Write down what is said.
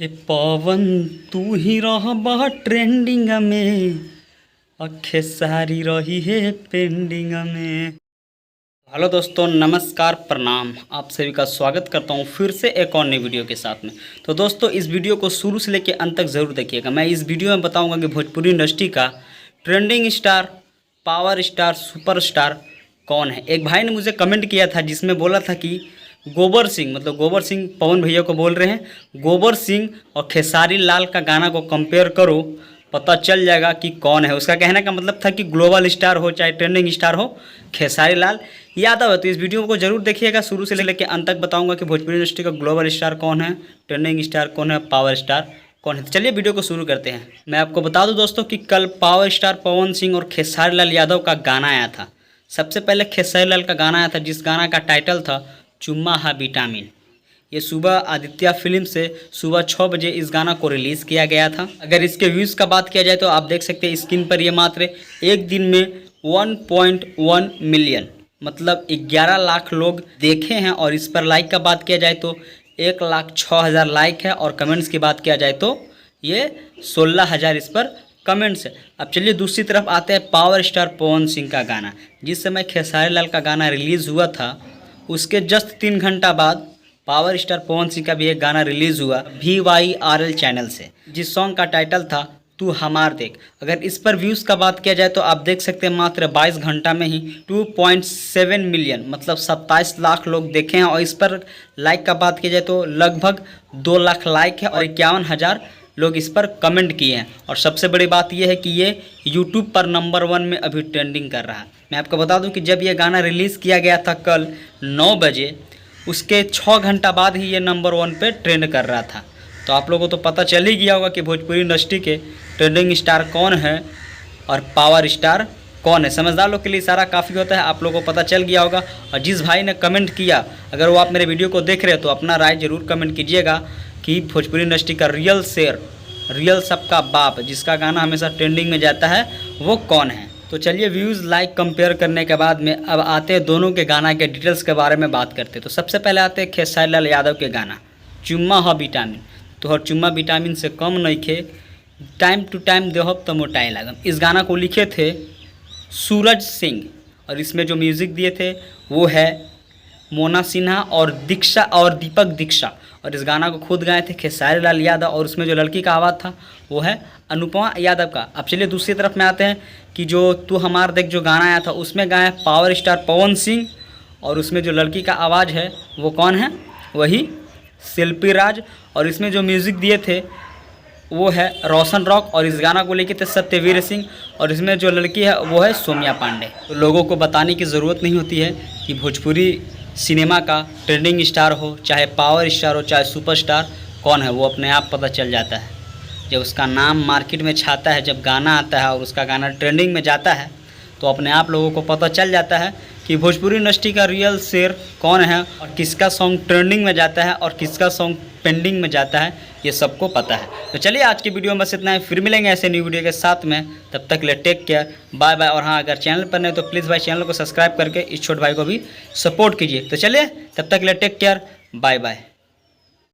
ए पवन तू ही रहबा ट्रेंडिंग में, अखे सारी रही है पेंडिंग में। हेलो दोस्तों, नमस्कार, प्रणाम। आप सभी का स्वागत करता हूं फिर से एक और नई वीडियो के साथ में। तो दोस्तों, इस वीडियो को शुरू से लेकर अंत तक ज़रूर देखिएगा। मैं इस वीडियो में बताऊंगा कि भोजपुरी इंडस्ट्री का trending star, power star, superstar कौन है। एक भाई ने मुझे कमेंट किया था जिसमें बोला था कि गोबर सिंह, मतलब गोबर सिंह पवन भैया को बोल रहे हैं, गोबर सिंह और खेसारी लाल का गाना को कंपेयर करो, पता चल जाएगा कि कौन है। उसका कहने का मतलब था कि ग्लोबल स्टार हो चाहे ट्रेंडिंग स्टार हो, खेसारी लाल यादव है। तो इस वीडियो को जरूर देखिएगा, शुरू से लेकर अंत तक बताऊंगा कि भोजपुरी इंडस्ट्री का ग्लोबल स्टार कौन है, ट्रेंडिंग स्टार कौन है, पावर स्टार कौन है। तो चलिए वीडियो को शुरू करते हैं। मैं आपको बता दूं दोस्तों कि कल पावर स्टार पवन सिंह और खेसारी लाल यादव का गाना आया था। सबसे पहले खेसारी लाल का गाना आया था जिस गाना का टाइटल था चुम्मा हा विटामिन। ये सुबह आदित्य फिल्म से सुबह 6 बजे इस गाना को रिलीज़ किया गया था। अगर इसके व्यूज़ का बात किया जाए तो आप देख सकते हैं स्क्रीन पर ये मात्र एक दिन में 1.1 मिलियन, मतलब 11 लाख लोग देखे हैं। और इस पर लाइक का बात किया जाए तो 1,06,000 लाइक है। और कमेंट्स की बात किया जाए तो ये 16,000 इस पर कमेंट्स है। अब चलिए दूसरी तरफ आते हैं पावर स्टार पवन सिंह का गाना। जिस समय खेसारी लाल का गाना रिलीज़ हुआ था उसके जस्ट 3 घंटा बाद पावर स्टार पवन सिंह का भी एक गाना रिलीज़ हुआ VYRL चैनल से, जिस सॉन्ग का टाइटल था तू हमार देख। अगर इस पर व्यूज़ का बात किया जाए तो आप देख सकते हैं मात्र 22 घंटा में ही 2.7 मिलियन, मतलब 27 लाख लोग देखे हैं। और इस पर लाइक का बात किया जाए तो लगभग 2 लाख लाइक है और 51,000 लोग इस पर कमेंट किए हैं। और सबसे बड़ी बात यह है कि ये यूट्यूब पर नंबर 1 में अभी ट्रेंडिंग कर रहा है। मैं आपको बता दूं कि जब ये गाना रिलीज़ किया गया था कल 9 बजे, उसके 6 घंटा बाद ही ये नंबर 1 पे ट्रेंड कर रहा था। तो आप लोगों को तो पता चल ही गया होगा कि भोजपुरी इंडस्ट्री के ट्रेंडिंग स्टार कौन है और पावर स्टार कौन है। समझदार लोग के लिए इशारा काफ़ी होता है, आप लोगों को पता चल गया होगा। और जिस भाई ने कमेंट किया, अगर वो आप मेरे वीडियो को देख रहे हो तो अपना राय ज़रूर कमेंट कीजिएगा कि भोजपुरी इंडस्ट्री का रियल शेर, रियल सबका बाप, जिसका गाना हमेशा ट्रेंडिंग में जाता है, वो कौन है। तो चलिए व्यूज़ लाइक कंपेयर करने के बाद में अब आते हैं दोनों के गाना के डिटेल्स के बारे में बात करते हैं। तो सबसे पहले आते हैं खेसारी लाल यादव के गाना चुम्मा हा विटामिन। तो हर चुम्मा विटामिन से कम नहीं खे, टाइम टू टाइम देहब तो मोटाई लागम। इस गाना को लिखे थे सूरज सिंह और इसमें जो म्यूज़िक दिए थे वो है मोना सिन्हा और दीपक दीक्षा। और इस गाना को खुद गाए थे खेसारी लाल यादव और उसमें जो लड़की का आवाज़ था वो है अनुपमा यादव का। अब चलिए दूसरी तरफ में आते हैं कि जो तू हमार देख जो गाना आया था उसमें गाए पावर स्टार पवन सिंह और उसमें जो लड़की का आवाज़ है वो कौन है, वही शिल्पी राज। और इसमें जो म्यूज़िक दिए थे वो है रोशन रॉक और इस गाना को लेके थे सत्यवीर सिंह और इसमें जो लड़की है वो है सोम्या पांडे। तो लोगों को बताने की ज़रूरत नहीं होती है कि भोजपुरी सिनेमा का ट्रेंडिंग स्टार हो, चाहे पावर स्टार हो, चाहे सुपरस्टार कौन है, वो अपने आप पता चल जाता है। जब उसका नाम मार्केट में छाता है, जब गाना आता है और उसका गाना ट्रेंडिंग में जाता है तो अपने आप लोगों को पता चल जाता है कि भोजपुरी इंडस्ट्री का रियल शेर कौन है और किसका सॉन्ग ट्रेंडिंग में जाता है और किसका सॉन्ग पेंडिंग में जाता है, ये सबको पता है। तो चलिए आज की वीडियो में बस इतना है, फिर मिलेंगे ऐसे न्यू वीडियो के साथ में। तब तक ले टेक केयर, बाय बाय। और हाँ, अगर चैनल पर नहीं तो प्लीज़ भाई चैनल को सब्सक्राइब करके इस छोटे भाई को भी सपोर्ट कीजिए। तो चलिए तब तक ले टेक केयर, बाय बाय।